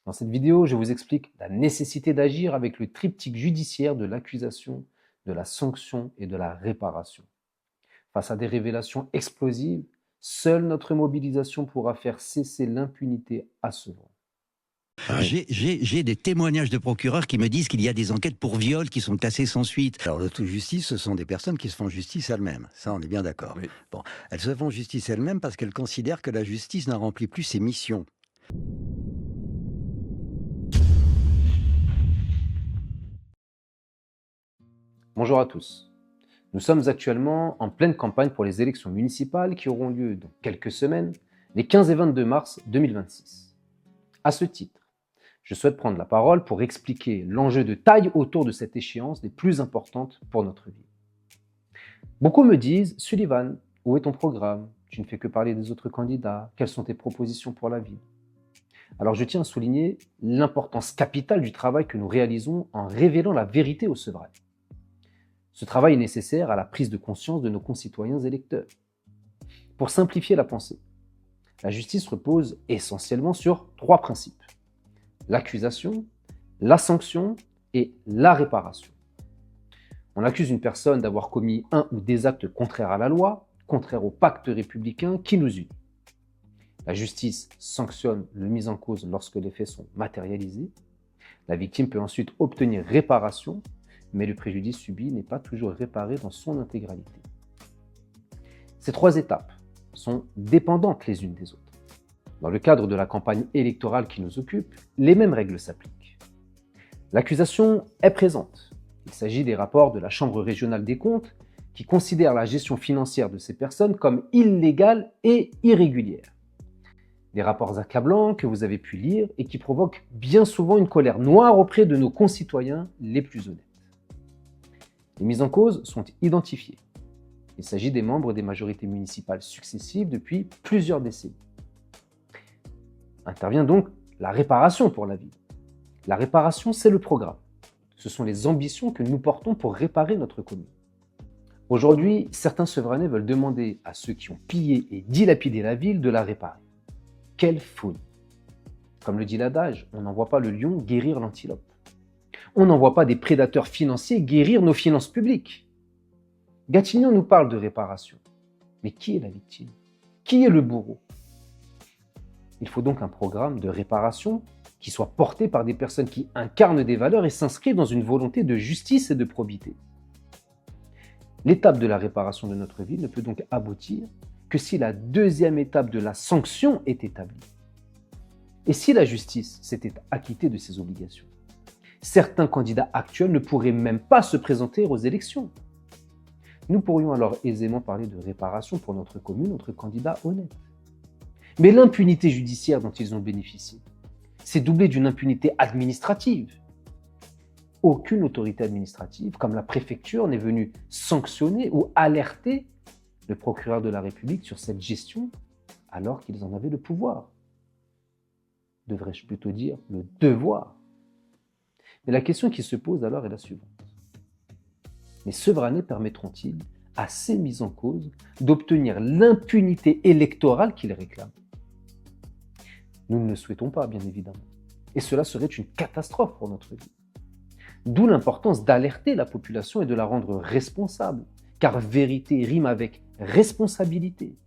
Dans cette vidéo, je vous explique la nécessité d'agir avec le triptyque judiciaire de l'accusation, de la sanction et de la réparation. Face à des révélations explosives, seule notre mobilisation pourra faire cesser l'impunité à ce vent. J'ai des témoignages de procureurs qui me disent qu'il y a des enquêtes pour viol qui sont classées sans suite. Alors, l'auto-justice, ce sont des personnes qui se font justice elles-mêmes. Ça, on est bien d'accord. Oui. Bon, elles se font justice elles-mêmes parce qu'elles considèrent que la justice n'a rempli plus ses missions. Bonjour à tous. Nous sommes actuellement en pleine campagne pour les élections municipales qui auront lieu dans quelques semaines, les 15 et 22 mars 2026. À ce titre, je souhaite prendre la parole pour expliquer l'enjeu de taille autour de cette échéance des plus importantes pour notre vie. Beaucoup me disent « Sullivan, où est ton programme? Tu ne fais que parler des autres candidats. Quelles sont tes propositions pour la ville ?» Alors je tiens à souligner l'importance capitale du travail que nous réalisons en révélant la vérité aux sevrins. Ce travail est nécessaire à la prise de conscience de nos concitoyens électeurs. Pour simplifier la pensée, la justice repose essentiellement sur trois principes: l'accusation, la sanction et la réparation. On accuse une personne d'avoir commis un ou des actes contraires à la loi, contraires au pacte républicain qui nous unit. La justice sanctionne le mis en cause lorsque les faits sont matérialisés. La victime peut ensuite obtenir réparation, mais le préjudice subi n'est pas toujours réparé dans son intégralité. Ces trois étapes sont dépendantes les unes des autres. Dans le cadre de la campagne électorale qui nous occupe, les mêmes règles s'appliquent. L'accusation est présente. Il s'agit des rapports de la Chambre régionale des comptes qui considèrent la gestion financière de ces personnes comme illégale et irrégulière. Des rapports accablants que vous avez pu lire et qui provoquent bien souvent une colère noire auprès de nos concitoyens les plus honnêtes. Les mises en cause sont identifiées. Il s'agit des membres des majorités municipales successives depuis plusieurs décennies. Intervient donc la réparation pour la ville. La réparation, c'est le programme. Ce sont les ambitions que nous portons pour réparer notre commune. Aujourd'hui, certains Sevranais veulent demander à ceux qui ont pillé et dilapidé la ville de la réparer. Quelle folie! Comme le dit l'adage, on n'envoie pas le lion guérir l'antilope. On n'envoie pas des prédateurs financiers guérir nos finances publiques. Gatignon nous parle de réparation. Mais qui est la victime? Qui est le bourreau? Il faut donc un programme de réparation qui soit porté par des personnes qui incarnent des valeurs et s'inscrivent dans une volonté de justice et de probité. L'étape de la réparation de notre ville ne peut donc aboutir que si la deuxième étape de la sanction est établie. Et si la justice s'était acquittée de ses obligations, certains candidats actuels ne pourraient même pas se présenter aux élections. Nous pourrions alors aisément parler de réparation pour notre commune entre candidats honnêtes. Mais l'impunité judiciaire dont ils ont bénéficié s'est doublée d'une impunité administrative. Aucune autorité administrative, comme la préfecture, n'est venue sanctionner ou alerter le procureur de la République sur cette gestion alors qu'ils en avaient le pouvoir. Devrais-je plutôt dire le devoir? Mais la question qui se pose alors est la suivante. Les Sevranais permettront-ils à ces mises en cause d'obtenir l'impunité électorale qu'ils réclament? Nous ne le souhaitons pas, bien évidemment. Et cela serait une catastrophe pour notre vie. D'où l'importance d'alerter la population et de la rendre responsable, car vérité rime avec responsabilité.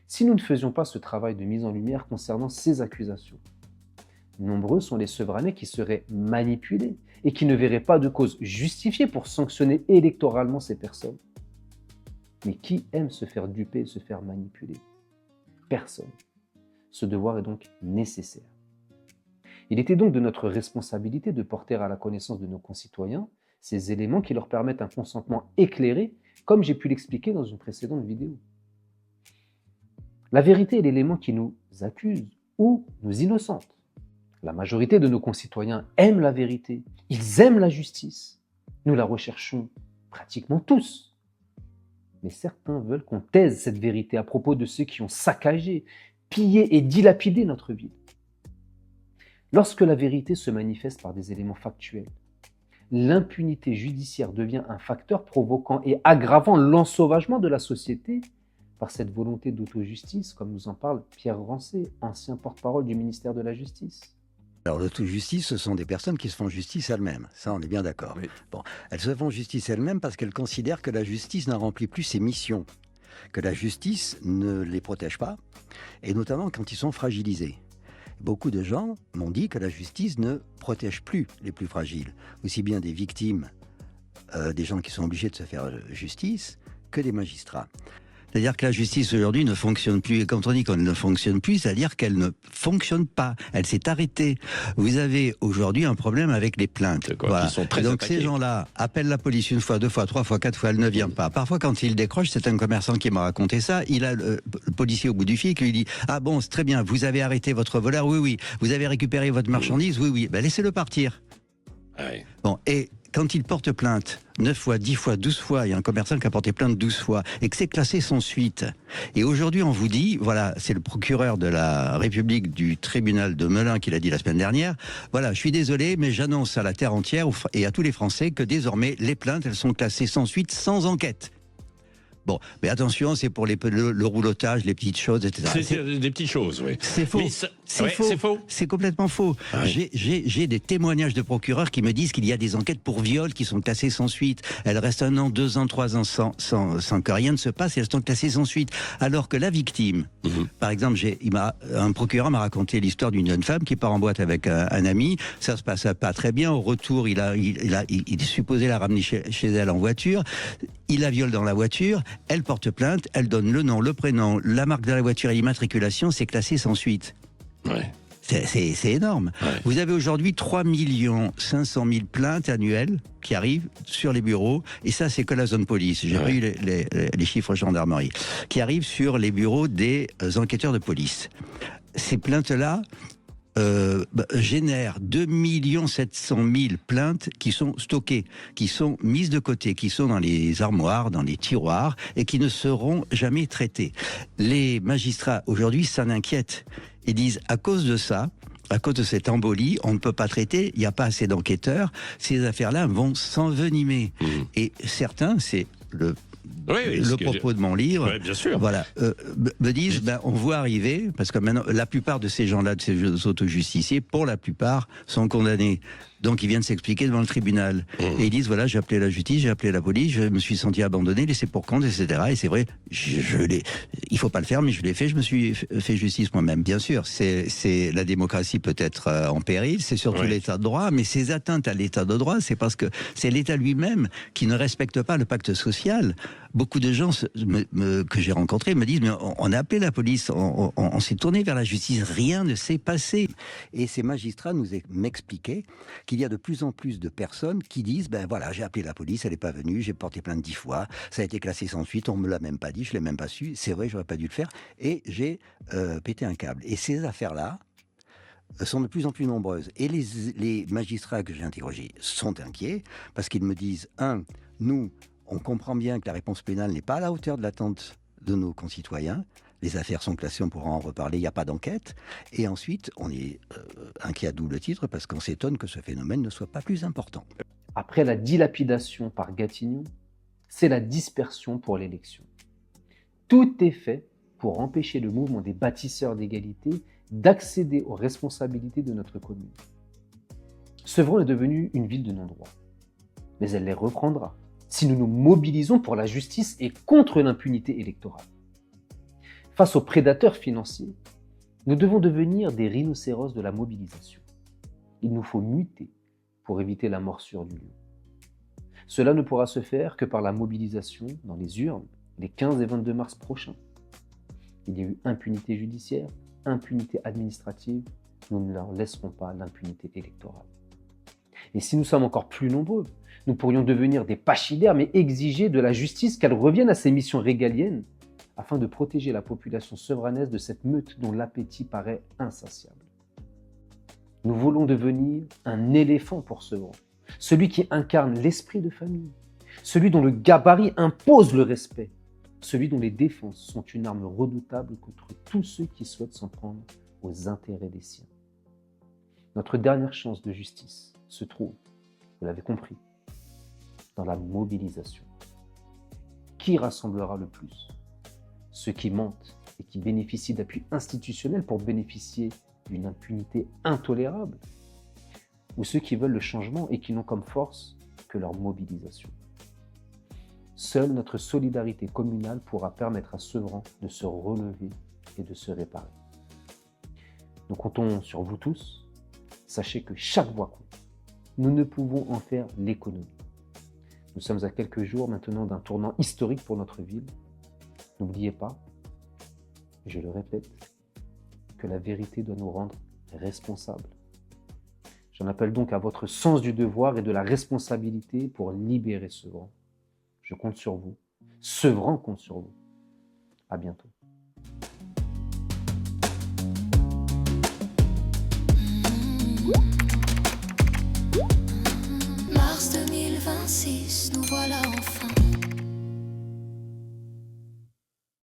Si nous ne faisions pas ce travail de mise en lumière concernant ces accusations, nombreux sont les Sevranais qui seraient manipulés et qui ne verraient pas de cause justifiée pour sanctionner électoralement ces personnes. Mais qui aime se faire duper et se faire manipuler? Personne. Ce devoir est donc nécessaire. Il était donc de notre responsabilité de porter à la connaissance de nos concitoyens ces éléments qui leur permettent un consentement éclairé, comme j'ai pu l'expliquer dans une précédente vidéo. La vérité est l'élément qui nous accuse ou nous innocente. La majorité de nos concitoyens aiment la vérité, ils aiment la justice. Nous la recherchons pratiquement tous. Mais certains veulent qu'on taise cette vérité à propos de ceux qui ont saccagé, pillé et dilapidé notre ville. Lorsque la vérité se manifeste par des éléments factuels, l'impunité judiciaire devient un facteur provoquant et aggravant l'ensauvagement de la société par cette volonté d'autojustice, comme nous en parle Pierre Rancé, ancien porte-parole du ministère de la Justice. Alors, l'auto-justice, ce sont des personnes qui se font justice elles-mêmes. Ça, on est bien d'accord. Oui. Bon, elles se font justice elles-mêmes parce qu'elles considèrent que la justice n'en remplit plus ses missions, que la justice ne les protège pas, et notamment quand ils sont fragilisés. Beaucoup de gens m'ont dit que la justice ne protège plus les plus fragiles, aussi bien des victimes, des gens qui sont obligés de se faire justice, que des magistrats. C'est-à-dire que la justice aujourd'hui ne fonctionne plus. Et quand on dit qu'elle ne fonctionne plus, c'est-à-dire qu'elle ne fonctionne pas. Elle s'est arrêtée. Vous avez aujourd'hui un problème avec les plaintes. Voilà. Qui sont très et donc attaqués. ces gens-là appellent la police une fois, deux fois, trois fois, quatre fois, elle ne vient pas. Parfois, quand il décroche, c'est un commerçant qui m'a raconté ça. Il a le policier au bout du fil qui lui dit « Ah bon, c'est très bien, vous avez arrêté votre voleur, oui, oui. Vous avez récupéré votre marchandise, oui, oui. Ben, laissez-le partir. » Ouais. Bon, et quand il porte plainte 9 fois, 10 fois, 12 fois, il y a un commerçant qui a porté plainte 12 fois, et que c'est classé sans suite. Et aujourd'hui, on vous dit, voilà, c'est le procureur de la République du tribunal de Melun qui l'a dit la semaine dernière, voilà, je suis désolé, mais j'annonce à la terre entière et à tous les Français que désormais, les plaintes, elles sont classées sans suite, sans enquête. Bon, mais attention, c'est pour le roulotage, les petites choses, etc. C'est des petites choses, oui. C'est faux. C'est ouais, faux. C'est faux. C'est complètement faux. Ah oui. J'ai des témoignages de procureurs qui me disent qu'il y a des enquêtes pour viol qui sont classées sans suite. Elles restent 1 an, 2 ans, 3 ans sans que rien ne se passe et elles sont classées sans suite. Alors que la victime, par exemple, un procureur m'a raconté l'histoire d'une jeune femme qui part en boîte avec un ami. Ça se passe pas très bien. Au retour, il est supposé la ramener chez elle en voiture. Il la viole dans la voiture. Elle porte plainte. Elle donne le nom, le prénom, la marque de la voiture et l'immatriculation. C'est classé sans suite. Ouais. C'est énorme. Ouais. Vous avez aujourd'hui 3 500 000 plaintes annuelles qui arrivent sur les bureaux, et ça c'est que la zone police, j'ai pas eu les chiffres gendarmerie, qui arrivent sur les bureaux des enquêteurs de police. Ces plaintes-là génèrent 2 700 000 plaintes qui sont stockées, qui sont mises de côté, qui sont dans les armoires, dans les tiroirs, et qui ne seront jamais traitées. Les magistrats aujourd'hui s'en inquiètent. Ils disent, à cause de ça, à cause de cette embolie, on ne peut pas traiter, il n'y a pas assez d'enquêteurs, ces affaires-là vont s'envenimer. Et certains, c'est le propos de mon livre, Ouais, bien sûr. voilà, me disent, on voit arriver, parce que maintenant, la plupart de ces gens-là, de ces auto-justiciers, pour la plupart, sont condamnés. Donc, ils viennent s'expliquer devant le tribunal. Et ils disent, voilà, j'ai appelé la justice, j'ai appelé la police, je me suis senti abandonné, laissé pour compte, etc. Et c'est vrai, il faut pas le faire, mais je l'ai fait, je me suis fait justice moi-même. Bien sûr, c'est la démocratie peut être en péril, c'est surtout l'état de droit, mais ces atteintes à l'état de droit, c'est parce que c'est l'État lui-même qui ne respecte pas le pacte social. Beaucoup de gens que j'ai rencontrés me disent, mais on a appelé la police, on s'est tourné vers la justice, rien ne s'est passé. Et ces magistrats m'expliquaient qu'il y a de plus en plus de personnes qui disent, ben voilà, j'ai appelé la police, elle n'est pas venue, j'ai porté plainte 10 fois, ça a été classé sans suite, on me l'a même pas dit, je l'ai même pas su, c'est vrai, j'aurais pas dû le faire, et j'ai pété un câble. Et ces affaires-là sont de plus en plus nombreuses. Et les magistrats que j'ai interrogés sont inquiets, parce qu'ils me disent, nous, on comprend bien que la réponse pénale n'est pas à la hauteur de l'attente de nos concitoyens. Les affaires sont classées, on pourra en reparler, il n'y a pas d'enquête. Et ensuite, on est inquiet à double titre parce qu'on s'étonne que ce phénomène ne soit pas plus important. Après la dilapidation par Gatignon, c'est la dispersion pour l'élection. Tout est fait pour empêcher le mouvement des bâtisseurs d'égalité d'accéder aux responsabilités de notre commune. Sevran est devenue une ville de non-droit, mais elle les reprendra si nous nous mobilisons pour la justice et contre l'impunité électorale. Face aux prédateurs financiers, nous devons devenir des rhinocéros de la mobilisation. Il nous faut muter pour éviter la morsure du lion. Cela ne pourra se faire que par la mobilisation dans les urnes les 15 et 22 mars prochains. Il y a eu impunité judiciaire, impunité administrative, nous ne leur laisserons pas l'impunité électorale. Et si nous sommes encore plus nombreux, nous pourrions devenir des pachydermes mais exiger de la justice qu'elle revienne à ses missions régaliennes afin de protéger la population sevranaise de cette meute dont l'appétit paraît insatiable. Nous voulons devenir un éléphant pour Sevran, celui qui incarne l'esprit de famille, celui dont le gabarit impose le respect, celui dont les défenses sont une arme redoutable contre tous ceux qui souhaitent s'en prendre aux intérêts des siens. Notre dernière chance de justice se trouve, vous l'avez compris, dans la mobilisation. Qui rassemblera le plus ? Ceux qui mentent et qui bénéficient d'appui institutionnel pour bénéficier d'une impunité intolérable, ou ceux qui veulent le changement et qui n'ont comme force que leur mobilisation. Seule notre solidarité communale pourra permettre à Sevran de se relever et de se réparer. Nous comptons sur vous tous. Sachez que chaque voix compte. Nous ne pouvons en faire l'économie. Nous sommes à quelques jours maintenant d'un tournant historique pour notre ville. N'oubliez pas, je le répète, que la vérité doit nous rendre responsables. J'en appelle donc à votre sens du devoir et de la responsabilité pour libérer Sevran. Je compte sur vous. Sevran compte sur vous. À bientôt.